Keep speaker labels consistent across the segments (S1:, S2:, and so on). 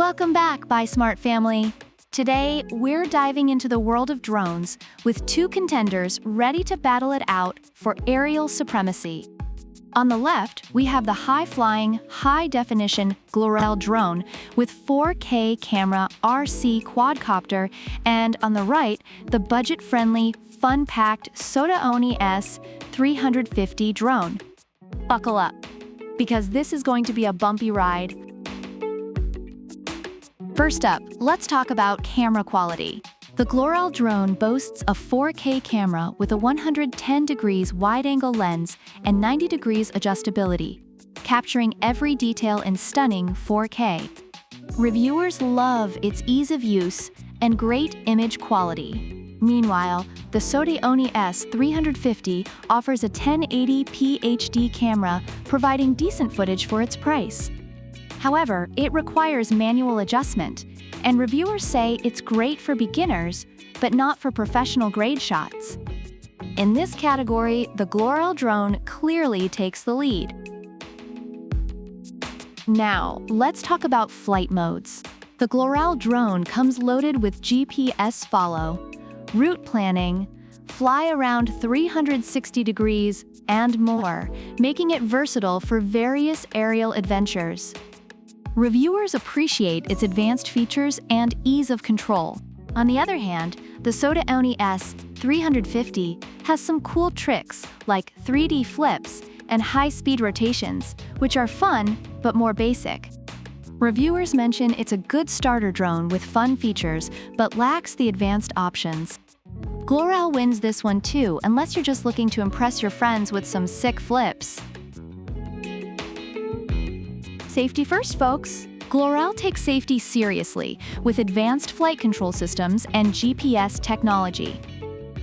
S1: Welcome back, Buy Smart family. Today, we're diving into the world of drones with two contenders ready to battle it out for aerial supremacy. On the left, we have the high-flying, high-definition Glorel drone with 4K camera RC Quadcopter, and on the right, the budget-friendly, fun-packed SOTAONE S350 drone. Buckle up, because this is going to be a bumpy ride. First up, let's talk about camera quality. The Glorel drone boasts a 4K camera with a 110 degrees wide-angle lens and 90 degrees adjustability, capturing every detail in stunning 4K. Reviewers love its ease of use and great image quality. Meanwhile, the SOTAONE S350 offers a 1080p HD camera, providing decent footage for its price. However, it requires manual adjustment, and reviewers say it's great for beginners, but not for professional-grade shots. In this category, the Glorel drone clearly takes the lead. Now, let's talk about flight modes. The Glorel drone comes loaded with GPS follow, route planning, fly around 360 degrees, and more, making it versatile for various aerial adventures. Reviewers appreciate its advanced features and ease of control. On the other hand, the SOTAONE S350 has some cool tricks like 3D flips and high-speed rotations, which are fun but more basic. Reviewers mention it's a good starter drone with fun features but lacks the advanced options. Glorel wins this one too, unless you're just looking to impress your friends with some sick flips. Safety first, folks. Glorel takes safety seriously with advanced flight control systems and GPS technology.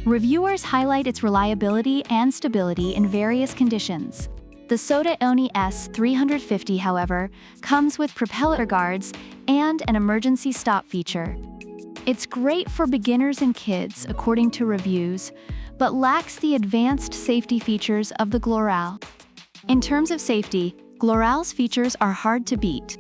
S1: Reviewers highlight its reliability and stability in various conditions. The SOTAONE S350, however, comes with propeller guards and an emergency stop feature. It's great for beginners and kids, according to reviews, but lacks the advanced safety features of the Glorel. In terms of safety, Glorel's features are hard to beat.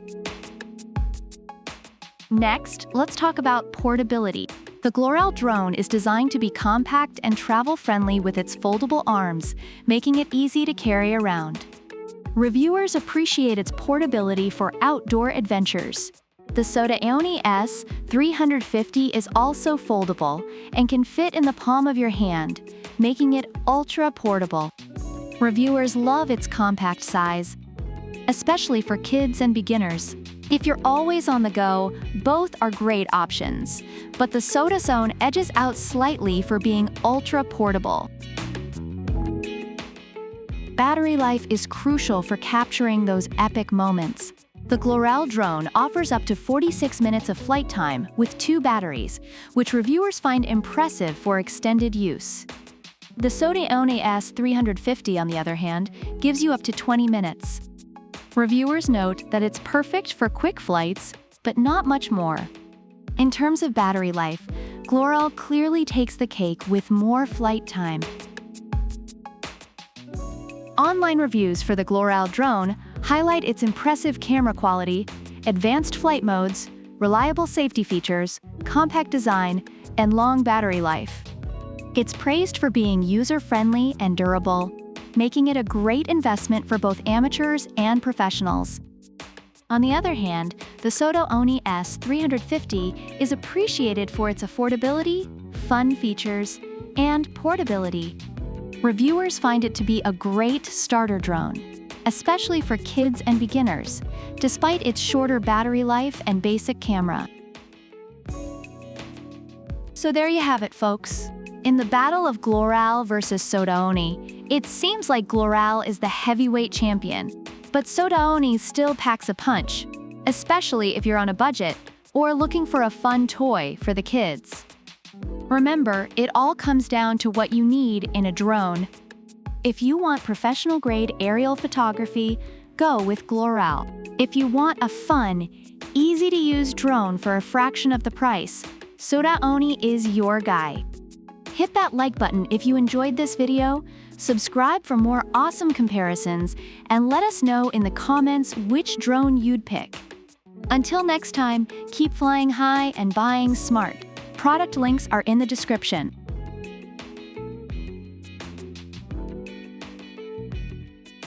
S1: Next, let's talk about portability. The Glorel drone is designed to be compact and travel-friendly with its foldable arms, making it easy to carry around. Reviewers appreciate its portability for outdoor adventures. The SOTAONE S350 is also foldable and can fit in the palm of your hand, making it ultra-portable. Reviewers love its compact size, especially for kids and beginners. If you're always on the go, both are great options, but the SOTAONE edges out slightly for being ultra-portable. Battery life is crucial for capturing those epic moments. The Glorel drone offers up to 46 minutes of flight time with 2 batteries, which reviewers find impressive for extended use. The SOTAONE S350, on the other hand, gives you up to 20 minutes. Reviewers note that it's perfect for quick flights, but not much more. In terms of battery life, Glorel clearly takes the cake with more flight time. Online reviews for the Glorel drone highlight its impressive camera quality, advanced flight modes, reliable safety features, compact design, and long battery life. It's praised for being user-friendly and durable, making it a great investment for both amateurs and professionals. On the other hand, the SOTAONE S350 is appreciated for its affordability, fun features, and portability. Reviewers find it to be a great starter drone, especially for kids and beginners, despite its shorter battery life and basic camera. So there you have it, folks. In the battle of Glorel versus SOTAONE, it seems like Glorel is the heavyweight champion, but SOTAONE still packs a punch, especially if you're on a budget or looking for a fun toy for the kids. Remember, it all comes down to what you need in a drone. If you want professional-grade aerial photography, go with Glorel. If you want a fun, easy-to-use drone for a fraction of the price, SOTAONE is your guy. Hit that like button if you enjoyed this video, subscribe for more awesome comparisons, and let us know in the comments which drone you'd pick. Until next time, keep flying high and buying smart. Product links are in the description.